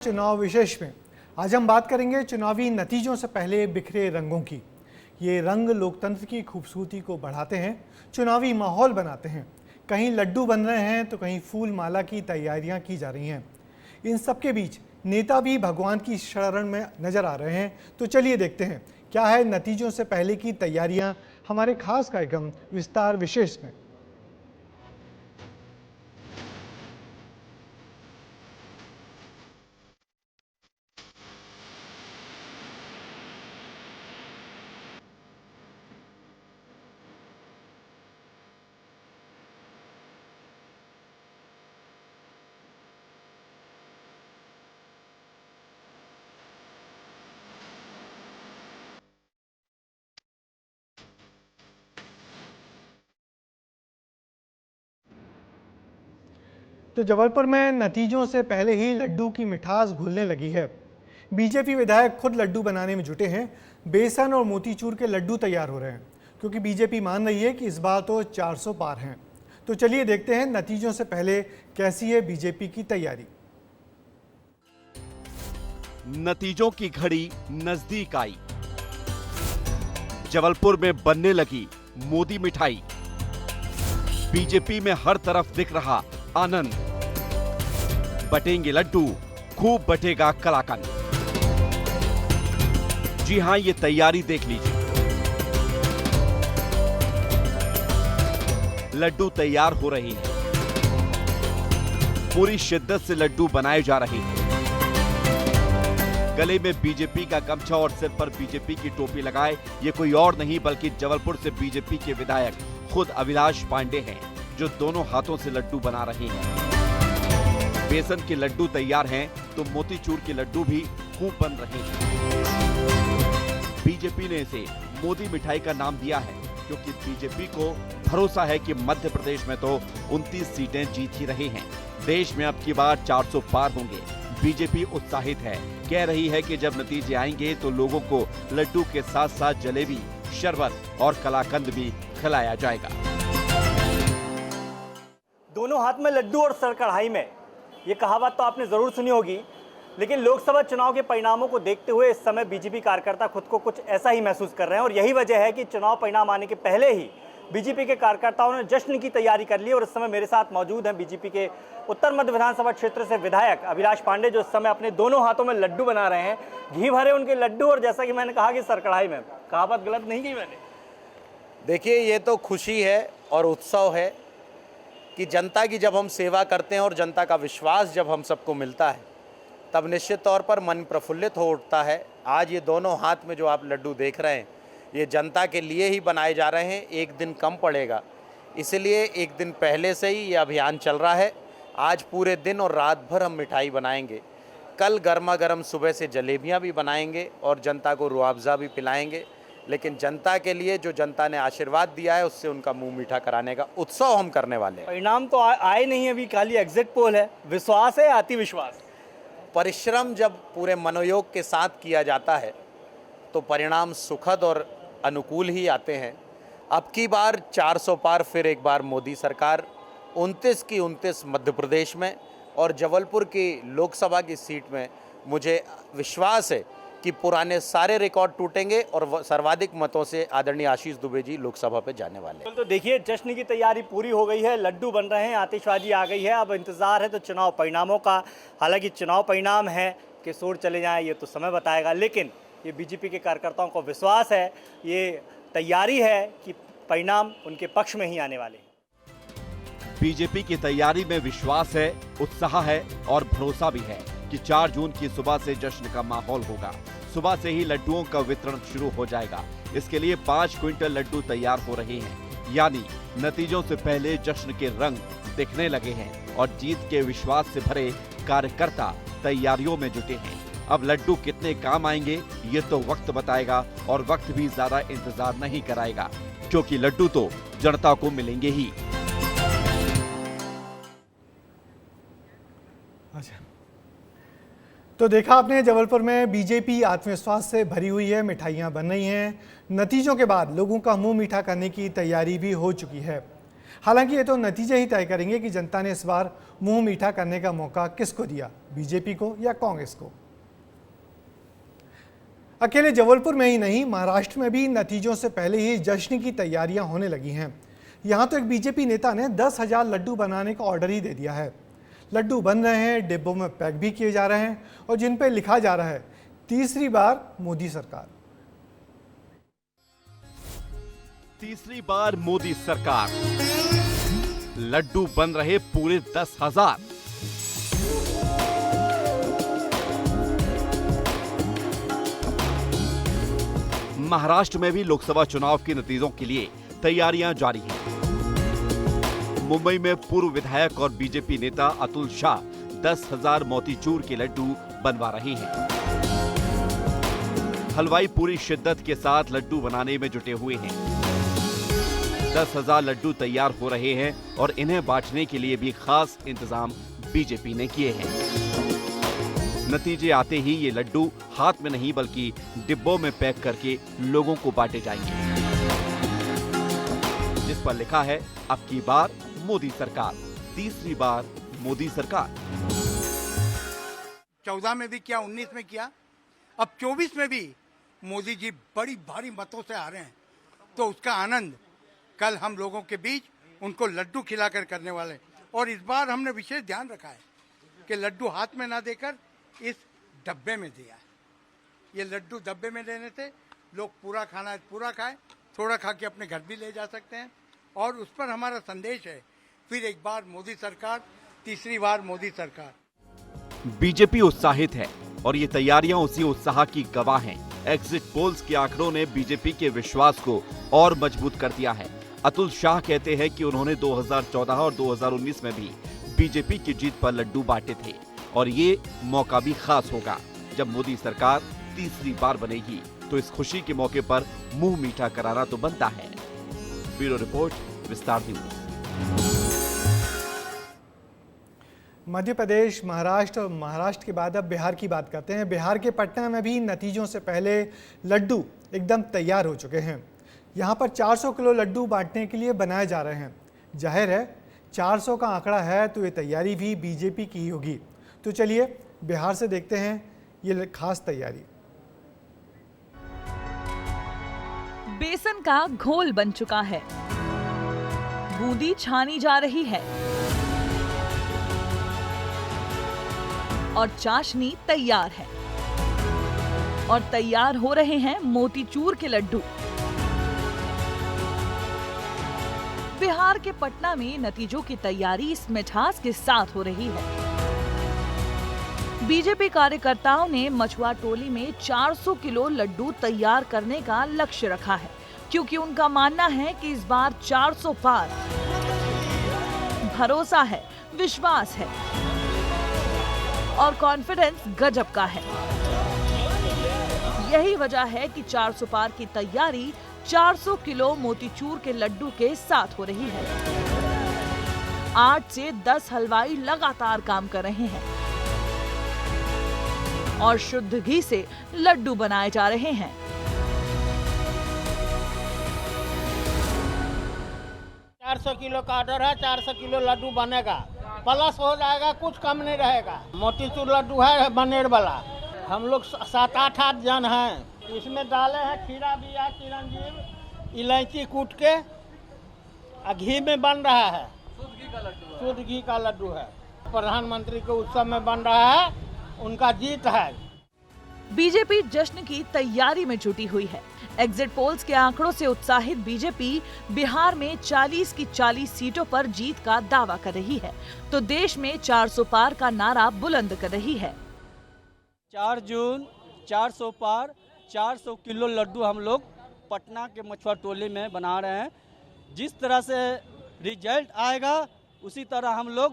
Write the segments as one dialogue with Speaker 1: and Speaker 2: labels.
Speaker 1: चुनाव विशेष में आज हम बात करेंगे चुनावी नतीजों से पहले बिखरे रंगों की। ये रंग लोकतंत्र की खूबसूरती को बढ़ाते हैं, चुनावी माहौल बनाते हैं। कहीं लड्डू बन रहे हैं तो कहीं फूल माला की तैयारियां की जा रही हैं। इन सबके बीच नेता भी भगवान की शरण में नजर आ रहे हैं। तो चलिए देखते हैं क्या है नतीजों से पहले की तैयारियां हमारे खास कार्यक्रम विस्तार विशेष में। तो जबलपुर में नतीजों से पहले ही लड्डू की मिठास घुलने लगी है। बीजेपी विधायक खुद लड्डू बनाने में जुटे हैं। बेसन और मोतीचूर के लड्डू तैयार हो रहे हैं क्योंकि बीजेपी मान रही है कि इस बार तो 400 पार हैं। तो चलिए देखते हैं नतीजों से पहले कैसी है बीजेपी की तैयारी।
Speaker 2: नतीजों की घड़ी नजदीक आई। जबलपुर में बनने लगी मोदी मिठाई। बीजेपी में हर तरफ दिख रहा आनंद। बटेंगे लड्डू, खूब बटेगा कलाकंद। जी हां, ये तैयारी देख लीजिए। लड्डू तैयार हो रहे हैं। पूरी शिद्दत से लड्डू बनाए जा रहे हैं। गले में बीजेपी का गमछा और सिर पर बीजेपी की टोपी लगाए ये कोई और नहीं बल्कि जबलपुर से बीजेपी के विधायक खुद अभिलाष पांडे हैं, जो दोनों हाथों से लड्डू बना रहे हैं। बेसन के लड्डू तैयार हैं तो मोतीचूर के लड्डू भी खूब बन रहे हैं। बीजेपी ने इसे मोदी मिठाई का नाम दिया है क्योंकि बीजेपी को भरोसा है कि मध्य प्रदेश में तो 29 सीटें जीत ही रहे हैं। देश में अब की बार 400 पार होंगे। बीजेपी उत्साहित है, कह रही है कि जब नतीजे आएंगे तो लोगों को लड्डू के साथ साथ जलेबी, शरबत और कलाकंद भी खिलाया जाएगा।
Speaker 3: दोनों हाथ में लड्डू और सर कढ़ाई में, ये कहावत तो आपने जरूर सुनी होगी। लेकिन लोकसभा चुनाव के परिणामों को देखते हुए इस समय बीजेपी कार्यकर्ता खुद को कुछ ऐसा ही महसूस कर रहे हैं और यही वजह है कि चुनाव परिणाम आने के पहले ही बीजेपी के कार्यकर्ताओं ने जश्न की तैयारी कर ली। और इस समय मेरे साथ मौजूद हैं बीजेपी के उत्तर मध्य विधानसभा क्षेत्र से विधायक अभिलाष पांडे, जो इस समय अपने दोनों हाथों में लड्डू बना रहे हैं। घी भरे उनके लड्डू और जैसा कि मैंने कहा कि सर कढ़ाई में। कहावत गलत नहीं की मैंने?
Speaker 4: देखिए, ये तो खुशी है और उत्सव है कि जनता की जब हम सेवा करते हैं और जनता का विश्वास जब हम सबको मिलता है तब निश्चित तौर पर मन प्रफुल्लित हो उठता है। आज ये दोनों हाथ में जो आप लड्डू देख रहे हैं ये जनता के लिए ही बनाए जा रहे हैं। एक दिन कम पड़ेगा, इसलिए एक दिन पहले से ही ये अभियान चल रहा है। आज पूरे दिन और रात भर हम मिठाई बनाएंगे। कल गर्मा गर्म सुबह से जलेबियाँ भी बनाएंगे और जनता को रुआवजा भी पिलाएंगे। लेकिन जनता के लिए जो जनता ने आशीर्वाद दिया है उससे उनका मुंह मीठा कराने का उत्सव हम करने वाले हैं।
Speaker 3: परिणाम तो आए नहीं, अभी खाली एग्जिट पोल है। विश्वास है, अति विश्वास।
Speaker 4: परिश्रम जब पूरे मनोयोग के साथ किया जाता है तो परिणाम सुखद और अनुकूल ही आते हैं। अब की बार 400 पार फिर एक बार मोदी सरकार। 29 की 29 मध्य प्रदेश में और जबलपुर की लोकसभा की सीट में मुझे विश्वास है कि पुराने सारे रिकॉर्ड टूटेंगे और सर्वाधिक मतों से आदरणीय आशीष दुबे जी लोकसभा पे जाने वाले हैं।
Speaker 3: तो देखिए, जश्न की तैयारी पूरी हो गई है, लड्डू बन रहे हैं, आतिशबाजी आ गई है। अब इंतजार है तो चुनाव परिणामों का। हालांकि चुनाव परिणाम है कि शोर चले जाए ये तो समय बताएगा, लेकिन ये बीजेपी के कार्यकर्ताओं को विश्वास है, ये तैयारी है कि परिणाम उनके पक्ष में ही आने वाले हैं।
Speaker 2: बीजेपी की तैयारी में विश्वास है, उत्साह है और भरोसा भी है कि 4 जून की सुबह से जश्न का माहौल होगा। सुबह से ही लड्डुओं का वितरण शुरू हो जाएगा। इसके लिए 5 क्विंटल लड्डू तैयार हो रहे हैं। यानी नतीजों से पहले जश्न के रंग दिखने लगे हैं और जीत के विश्वास से भरे कार्यकर्ता तैयारियों में जुटे हैं। अब लड्डू कितने काम आएंगे ये तो वक्त बताएगा और वक्त भी ज्यादा इंतजार नहीं कराएगा क्योंकि लड्डू तो जनता को मिलेंगे ही।
Speaker 1: अच्छा, तो देखा आपने जबलपुर में बीजेपी आत्मविश्वास से भरी हुई है, मिठाइयां बन रही हैं। नतीजों के बाद लोगों का मुंह मीठा करने की तैयारी भी हो चुकी है। हालांकि ये तो नतीजे ही तय करेंगे कि जनता ने इस बार मुंह मीठा करने का मौका किसको दिया, बीजेपी को या कांग्रेस को। अकेले जबलपुर में ही नहीं, महाराष्ट्र में भी नतीजों से पहले ही जश्न की तैयारियां होने लगी हैं। यहां तो एक बीजेपी नेता ने 10,000 लड्डू बनाने का ऑर्डर ही दे दिया है। लड्डू बन रहे हैं, डिब्बों में पैक भी किए जा रहे हैं और जिन पे लिखा जा रहा है तीसरी बार मोदी सरकार।
Speaker 2: तीसरी बार मोदी सरकार। लड्डू बन रहे पूरे 10,000। महाराष्ट्र में भी लोकसभा चुनाव के नतीजों के लिए तैयारियां जारी हैं। मुंबई में पूर्व विधायक और बीजेपी नेता अतुल शाह 10,000 मोतीचूर के लड्डू बनवा रहे हैं। हलवाई पूरी शिद्दत के साथ लड्डू बनाने में जुटे हुए हैं। 10,000 लड्डू तैयार हो रहे हैं और इन्हें बांटने के लिए भी खास इंतजाम बीजेपी ने किए हैं। नतीजे आते ही ये लड्डू हाथ में नहीं बल्कि डिब्बों में पैक करके लोगों को बांटे जाएंगे, जिस पर लिखा है अब की बार मोदी सरकार, तीसरी बार मोदी सरकार।
Speaker 5: 14 में भी किया, 19 में किया, अब 24 में भी मोदी जी बड़ी भारी मतों से आ रहे हैं, तो उसका आनंद कल हम लोगों के बीच उनको लड्डू खिलाकर करने वाले। और इस बार हमने विशेष ध्यान रखा है कि लड्डू हाथ में ना देकर इस डब्बे में दिया है। ये लड्डू डब्बे में देने से लोग पूरा खाना पूरा खाए, थोड़ा खा के अपने घर भी ले जा सकते हैं। और उस पर हमारा संदेश है, फिर एक बार मोदी सरकार, तीसरी बार मोदी सरकार।
Speaker 2: बीजेपी उत्साहित है और ये तैयारियां उसी उत्साह की गवाह हैं। एग्जिट पोल्स के आंकड़ों ने बीजेपी के विश्वास को और मजबूत कर दिया है। अतुल शाह कहते हैं कि उन्होंने 2014 और 2019 में भी बीजेपी की जीत पर लड्डू बांटे थे और ये मौका भी खास होगा जब मोदी सरकार तीसरी बार बनेगी, तो इस खुशी के मौके पर मुंह मीठा कराना तो बनता है। ब्यूरो रिपोर्ट, विस्तार न्यूज।
Speaker 1: मध्य प्रदेश, महाराष्ट्र और महाराष्ट्र के बाद अब बिहार की बात करते हैं। बिहार के पटना में भी नतीजों से पहले लड्डू एकदम तैयार हो चुके हैं। यहाँ पर 400 किलो लड्डू बांटने के लिए बनाए जा रहे हैं। जाहिर है 400 का आंकड़ा है तो ये तैयारी भी बीजेपी की ही होगी। तो चलिए बिहार से देखते हैं ये खास तैयारी।
Speaker 6: बेसन का घोल बन चुका है, बूंदी छानी जा रही है और चाशनी तैयार है और तैयार हो रहे हैं मोतीचूर के लड्डू। बिहार के पटना में नतीजों की तैयारी इस मिठास के साथ हो रही है। बीजेपी कार्यकर्ताओं ने मछुआ टोली में 400 किलो लड्डू तैयार करने का लक्ष्य रखा है, क्योंकि उनका मानना है कि इस बार 400 पार। भरोसा है, विश्वास है और कॉन्फिडेंस गजब का है। यही वजह है कि 400 पार की तैयारी 400 किलो मोतीचूर के लड्डू के साथ हो रही है। 8 से 10 हलवाई लगातार काम कर रहे हैं और शुद्ध घी से लड्डू बनाए जा रहे हैं।
Speaker 7: $400 किलो का ऑर्डर है, 400 किलो लड्डू बनेगा, प्लस हो जाएगा, कुछ कम नहीं रहेगा। मोतीचूर लड्डू है बनेर वाला। हम लोग 7-8 जन हैं। इसमें डाले हैं खीरा बिया, चिरंजीव, इलायची कूट के घी में बन रहा है। शुद्ध घी का लड्डू है। प्रधानमंत्री के उत्सव में बन रहा है, उनका जीत है।
Speaker 6: बीजेपी जश्न की तैयारी में जुटी हुई है। एग्जिट पोल्स के आंकड़ों से उत्साहित बीजेपी बिहार में 40 की 40 सीटों पर जीत का दावा कर रही है, तो देश में 400 पार का नारा बुलंद कर रही है।
Speaker 8: 4 जून 400 पार, 400 किलो लड्डू हम लोग पटना के मछुआ टोली में बना रहे हैं। जिस तरह से रिजल्ट आएगा उसी तरह हम लोग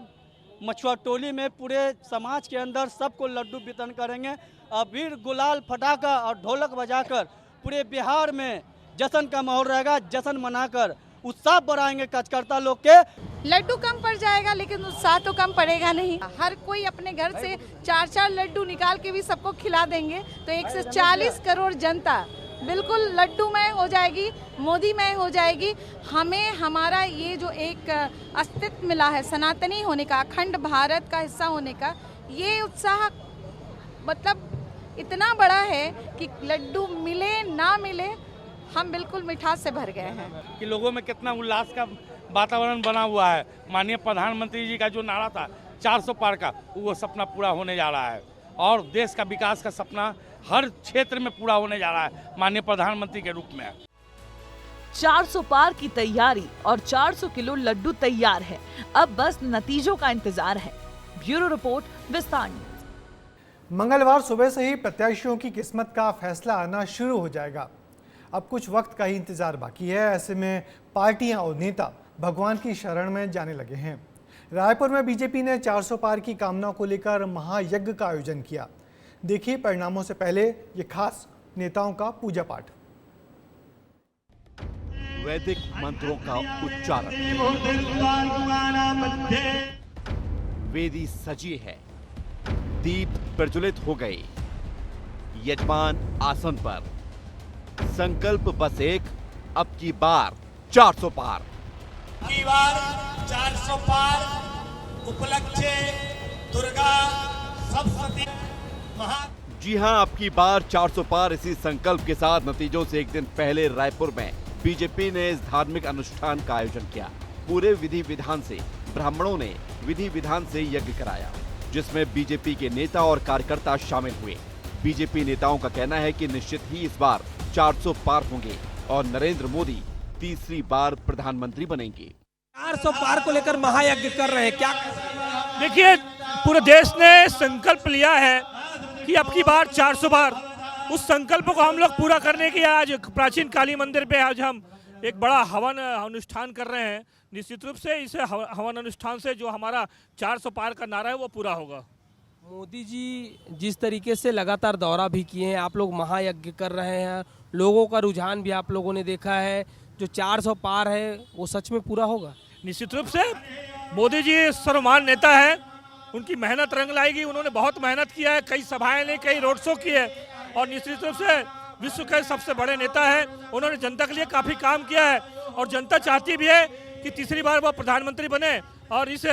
Speaker 8: मछुआ टोली में पूरे समाज के अंदर सबको लड्डू वितरण करेंगे। अबीर, गुलाल फटाका और ढोलक बजाकर पूरे बिहार में जश्न का माहौल रहेगा। जश्न मनाकर उत्साह बढ़ाएंगे कार्यकर्ता लोग के।
Speaker 9: लड्डू कम पड़ जाएगा लेकिन उत्साह तो कम पड़ेगा नहीं। हर कोई अपने घर से 4-4 लड्डू निकाल के भी सबको खिला देंगे, तो 140 करोड़ जनता बिल्कुल लड्डूमय हो जाएगी, मोदीमय हो जाएगी। हमें हमारा ये जो एक अस्तित्व मिला है सनातनी होने का, अखंड भारत का हिस्सा होने का, ये उत्साह मतलब इतना बड़ा है कि लड्डू मिले ना मिले हम बिल्कुल मिठास से भर गए हैं
Speaker 10: कि लोगों में कितना उल्लास का वातावरण बना हुआ है। माननीय प्रधानमंत्री जी का जो नारा था 400 पार का, वो सपना पूरा होने जा रहा है और देश का विकास का सपना हर क्षेत्र में पूरा होने जा रहा है माननीय प्रधानमंत्री के रूप में।
Speaker 6: 400 पार की तैयारी और 400 किलो लड्डू तैयार है, अब बस नतीजों का इंतजार है। ब्यूरो रिपोर्ट, विस्तार न्यूज।
Speaker 1: मंगलवार सुबह से ही प्रत्याशियों की किस्मत का फैसला आना शुरू हो जाएगा। अब कुछ वक्त का ही इंतजार बाकी है। ऐसे में पार्टियां और नेता भगवान की शरण में जाने लगे हैं। रायपुर में बीजेपी ने 400 पार की कामना को लेकर महायज्ञ का आयोजन किया। देखिए परिणामों से पहले ये खास नेताओं का पूजा पाठ।
Speaker 2: वैदिक मंत्रों का उच्चारण, वेदी सजी है, दीप प्रज्वलित हो गए, यजमान आसन पर। संकल्प बस एक, अब की बार 400 पार।
Speaker 11: की बार 400 पार उपलक्ष्य दुर्गा सप्तशती महा।
Speaker 2: जी हां, अब की बार 400 पार। इसी संकल्प के साथ नतीजों से एक दिन पहले रायपुर में बीजेपी ने इस धार्मिक अनुष्ठान का आयोजन किया। पूरे विधि विधान से ब्राह्मणों ने विधि विधान से यज्ञ कराया, जिसमें बीजेपी के नेता और कार्यकर्ता शामिल हुए। बीजेपी नेताओं का कहना है कि निश्चित ही इस बार 400 पार होंगे और नरेंद्र मोदी तीसरी बार प्रधानमंत्री बनेंगे।
Speaker 12: 400 पार को लेकर महायज्ञ कर रहे हैं क्या?
Speaker 10: देखिए, पूरे देश ने संकल्प लिया है कि अब की बार 400 पार। उस संकल्प को हम लोग पूरा करने के आज प्राचीन काली मंदिर पे आज हम एक बड़ा हवन अनुष्ठान कर रहे हैं। निश्चित रूप से इस हवन अनुष्ठान से जो हमारा 400 पार का नारा है वो पूरा होगा।
Speaker 12: मोदी जी जिस तरीके से लगातार दौरा भी किए हैं, आप लोग महायज्ञ कर रहे हैं, लोगों का रुझान भी आप लोगों ने देखा है, जो 400 पार है वो सच में पूरा होगा?
Speaker 10: निश्चित रूप से मोदी जी सर्वमान्य नेता है, उनकी मेहनत रंग लाएगी। उन्होंने बहुत मेहनत किया है, कई सभाएं ली, कई रोड शो किए और निश्चित रूप से विश्व के सबसे बड़े नेता है। उन्होंने जनता के लिए काफी काम किया है और जनता चाहती भी है कि तीसरी बार वो प्रधानमंत्री बने और इस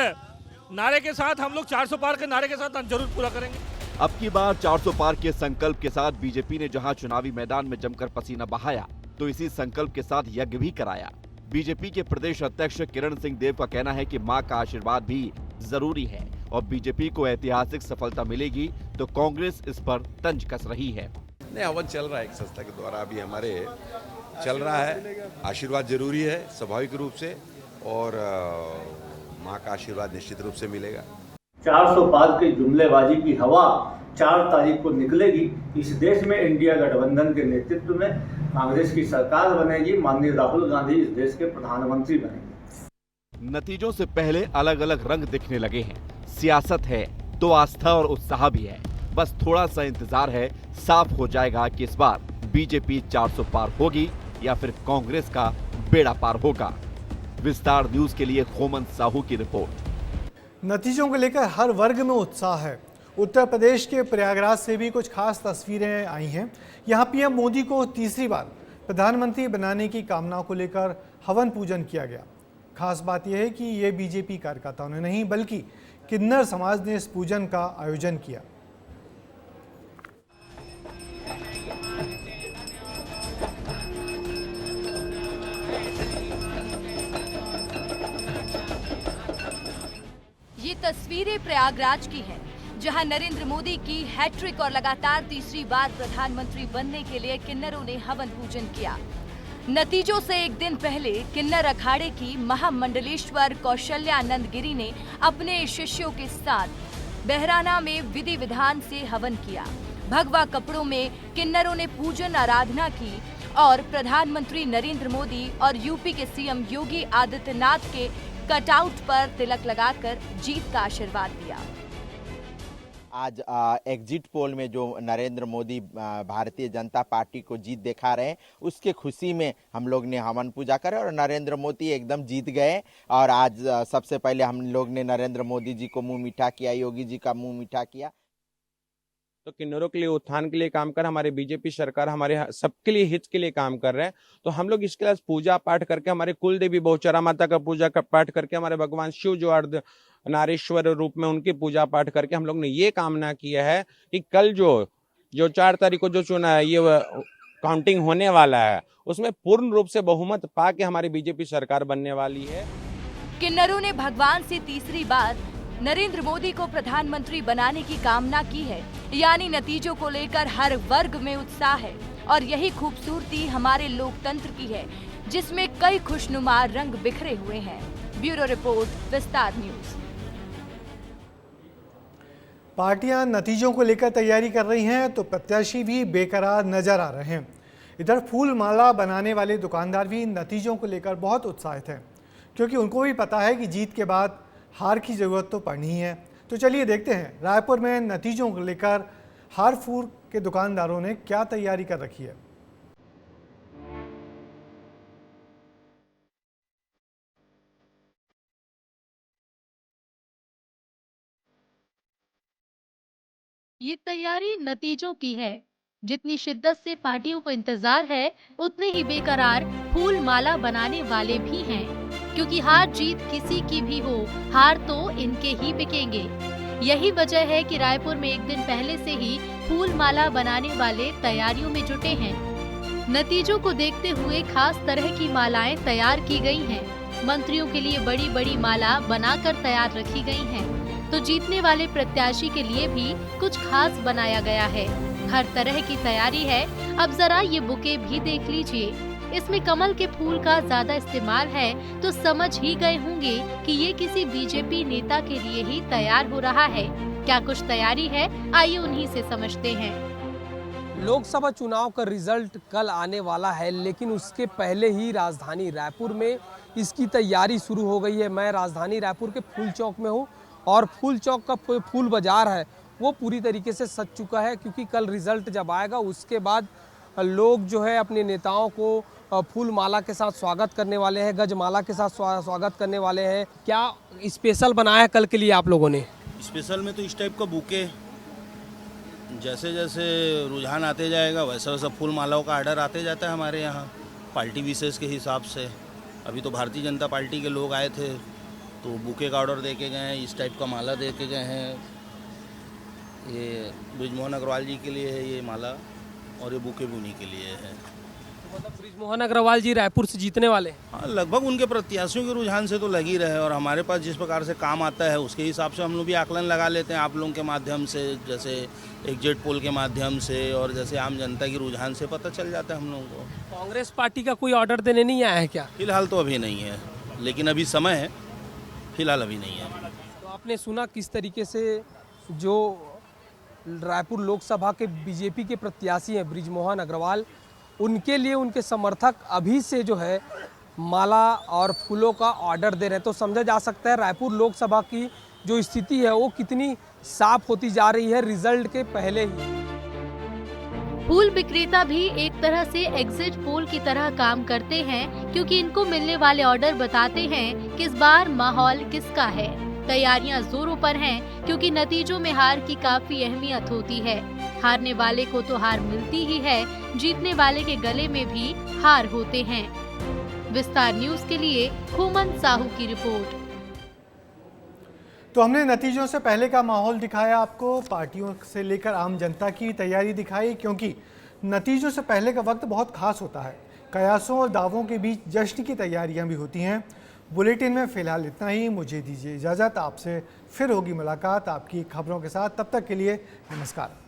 Speaker 10: नारे के साथ हम लोग 400 पार के नारे के साथ जरूर पूरा करेंगे।
Speaker 2: अब की बार 400 पार के संकल्प के साथ बीजेपी ने जहां चुनावी मैदान में जमकर पसीना बहाया, तो इसी संकल्प के साथ यज्ञ भी कराया। बीजेपी के प्रदेश अध्यक्ष किरण सिंह देव का कहना है कि मां का आशीर्वाद भी जरूरी है और बीजेपी को ऐतिहासिक सफलता मिलेगी तो कांग्रेस इस पर तंज कस रही है।
Speaker 13: नहीं, हवन चल रहा है, एक संस्था के द्वारा अभी हमारे चल रहा है। आशीर्वाद जरूरी है स्वाभाविक रूप से और माँ का आशीर्वाद निश्चित रूप से मिलेगा।
Speaker 3: 400 पार की जुमलेबाजी की हवा 4 तारीख को निकलेगी। इस देश में इंडिया गठबंधन के नेतृत्व में कांग्रेस की सरकार बनेगी, माननीय राहुल गांधी इस देश के प्रधानमंत्री बनेंगे।
Speaker 2: नतीजों से पहले अलग अलग रंग दिखने लगे हैं। सियासत है तो आस्था और उत्साह भी है। बस थोड़ा सा इंतजार है, साफ हो जाएगा कि इस बार बीजेपी 400 पार होगी या फिर कांग्रेस का बेड़ा पार होगा। विस्तार न्यूज के लिए खोमन साहू की रिपोर्ट।
Speaker 1: नतीजों को लेकर हर वर्ग में उत्साह है। उत्तर प्रदेश के प्रयागराज से भी कुछ खास तस्वीरें आई हैं। यहाँ पीएम मोदी को तीसरी बार प्रधानमंत्री बनाने की कामना को लेकर हवन पूजन किया गया। खास बात यह है कि ये बीजेपी कार्यकर्ताओं ने नहीं बल्कि किन्नर समाज ने इस पूजन का आयोजन किया।
Speaker 14: ये तस्वीरें प्रयागराज की हैं, जहां नरेंद्र मोदी की हैट्रिक और लगातार तीसरी बार प्रधानमंत्री बनने के लिए किन्नरों ने हवन पूजन किया। नतीजों से एक दिन पहले किन्नर अखाड़े की महामंडलेश्वर कौशल्यानंद गिरी ने अपने शिष्यों के साथ बहराना में विधि विधान से हवन किया। भगवा कपड़ों में किन्नरों ने पूजन आराधना की और प्रधानमंत्री नरेंद्र मोदी और यूपी के सीएम योगी आदित्यनाथ के कटआउट पर तिलक लगाकर जीत का आशीर्वाद दिया।
Speaker 15: आज एग्जिट पोल में जो नरेंद्र मोदी भारतीय जनता पार्टी को जीत दिखा रहे हैं, उसके खुशी में हम लोग ने हवन पूजा करे और नरेंद्र मोदी एकदम जीत गए। और आज सबसे पहले हम लोग ने नरेंद्र मोदी जी को मुंह मीठा किया, योगी जी का मुंह मीठा किया।
Speaker 16: तो किन्नरों के लिए उत्थान के लिए काम कर, हमारे बीजेपी सरकार हमारे सबके लिए हित के लिए काम कर रहे हैं। तो हम लोग इसके लिए पूजा पाठ करके, हमारे कुल देवी बहुचरा माता का पूजा पाठ करके, हमारे भगवान शिव जो अर्ध नारीश्वर रूप में उनकी पूजा पाठ करके हम लोग ने ये कामना किया है कि कल जो 4 तारीख को जो चुना है, ये काउंटिंग होने वाला है, उसमें पूर्ण रूप से बहुमत पाके हमारी बीजेपी सरकार बनने वाली है।
Speaker 14: किन्नरों ने भगवान से तीसरी बार नरेंद्र मोदी को प्रधानमंत्री बनाने की कामना की है। यानी नतीजों को लेकर हर वर्ग में उत्साह है और यही खूबसूरती हमारे लोकतंत्र की है, जिसमें कई खुशनुमा रंग बिखरे हुए हैं। ब्यूरो रिपोर्ट, विस्तार न्यूज।
Speaker 1: पार्टियां नतीजों को लेकर तैयारी कर रही हैं तो प्रत्याशी भी बेकरार नजर आ रहे हैं। इधर फूल माला बनाने वाले दुकानदार भी नतीजों को लेकर बहुत उत्साहित हैं, क्योंकि उनको भी पता है कि जीत के बाद हार की ज़रूरत तो पड़नी ही है। तो चलिए देखते हैं रायपुर में नतीजों को लेकर हार फूल के दुकानदारों ने क्या तैयारी कर रखी है।
Speaker 17: ये तैयारी नतीजों की है। जितनी शिद्दत से पार्टियों को इंतजार है, उतने ही बेकरार फूल माला बनाने वाले भी हैं, क्योंकि हार जीत किसी की भी हो, हार तो इनके ही बिकेंगे। यही वजह है कि रायपुर में एक दिन पहले से ही फूल माला बनाने वाले तैयारियों में जुटे हैं। नतीजों को देखते हुए खास तरह की मालाएं तैयार की गई हैं। मंत्रियों के लिए बड़ी बड़ी माला बनाकर तैयार रखी गई हैं, तो जीतने वाले प्रत्याशी के लिए भी कुछ खास बनाया गया है। हर तरह की तैयारी है। अब जरा ये बुके भी देख लीजिए। इसमें कमल के फूल का ज्यादा इस्तेमाल है, तो समझ ही गए होंगे कि ये किसी बीजेपी नेता के लिए ही तैयार हो रहा है। क्या कुछ तैयारी है, आइए उन्हीं से समझते हैं।
Speaker 12: लोकसभा चुनाव का रिजल्ट कल आने वाला है, लेकिन उसके पहले ही राजधानी रायपुर में इसकी तैयारी शुरू हो गई है। मैं राजधानी रायपुर के फूल चौक में हूँ और फूल चौक का फूल बाजार है वो पूरी तरीके से सज चुका है, क्योंकि कल रिजल्ट जब आएगा उसके बाद लोग जो है अपने नेताओं को फूल माला के साथ स्वागत करने वाले हैं, गजमाला के साथ स्वागत करने वाले हैं। क्या स्पेशल बनाया कल के लिए आप लोगों ने?
Speaker 18: स्पेशल में तो इस टाइप का बुके, जैसे जैसे रुझान आते जाएगा वैसा वैसा फूल मालाओं का ऑर्डर आते जाता है हमारे यहाँ, पार्टी विशेष के हिसाब से। अभी तो भारतीय जनता पार्टी के लोग आए थे तो बुके का ऑर्डर दे के गए हैं, इस टाइप का माला दे के गए हैं। ये बृजमोहन अग्रवाल जी के लिए है ये माला, और ये बुके भी उन्हीं के लिए है।
Speaker 12: तो मतलब बृजमोहन अग्रवाल जी रायपुर से जीतने वाले?
Speaker 18: हाँ, लगभग उनके प्रत्याशियों के रुझान से तो लगी रहे, और हमारे पास जिस प्रकार से काम आता है उसके हिसाब से हम लोग भी आकलन लगा लेते हैं आप लोगों के माध्यम से, जैसे एग्जिट पोल के माध्यम से, और जैसे आम जनता की रुझान से पता चल जाता है हम लोगों को।
Speaker 12: कांग्रेस पार्टी का कोई ऑर्डर देने नहीं आया है क्या?
Speaker 18: फिलहाल तो अभी नहीं है, लेकिन अभी समय है, फिलहाल अभी नहीं है।
Speaker 12: तो आपने सुना किस तरीके से जो रायपुर लोकसभा के बीजेपी के प्रत्याशी हैं बृजमोहन अग्रवाल, उनके लिए उनके समर्थक अभी से जो है माला और फूलों का ऑर्डर दे रहे हैं। तो समझा जा सकता है रायपुर लोकसभा की जो स्थिति है वो कितनी साफ होती जा रही है रिजल्ट के पहले ही।
Speaker 17: फूल विक्रेता भी एक तरह से एग्जिट पोल की तरह काम करते हैं, क्योंकि इनको मिलने वाले ऑर्डर बताते हैं कि इस बार माहौल किसका है। तैयारियां जोरों पर हैं, क्योंकि नतीजों में हार की काफी अहमियत होती है। हारने वाले को तो हार मिलती ही है, जीतने वाले के गले में भी हार होते हैं। विस्तार न्यूज के लिए खुमन साहू की रिपोर्ट।
Speaker 1: तो हमने नतीजों से पहले का माहौल दिखाया आपको, पार्टियों से लेकर आम जनता की तैयारी दिखाई, क्योंकि नतीजों से पहले का वक्त बहुत खास होता है। कयासों और दावों के बीच जश्न की तैयारियां भी होती हैं। बुलेटिन में फिलहाल इतना ही, मुझे दीजिए इजाज़त। आपसे फिर होगी मुलाकात आपकी खबरों के साथ, तब तक के लिए नमस्कार।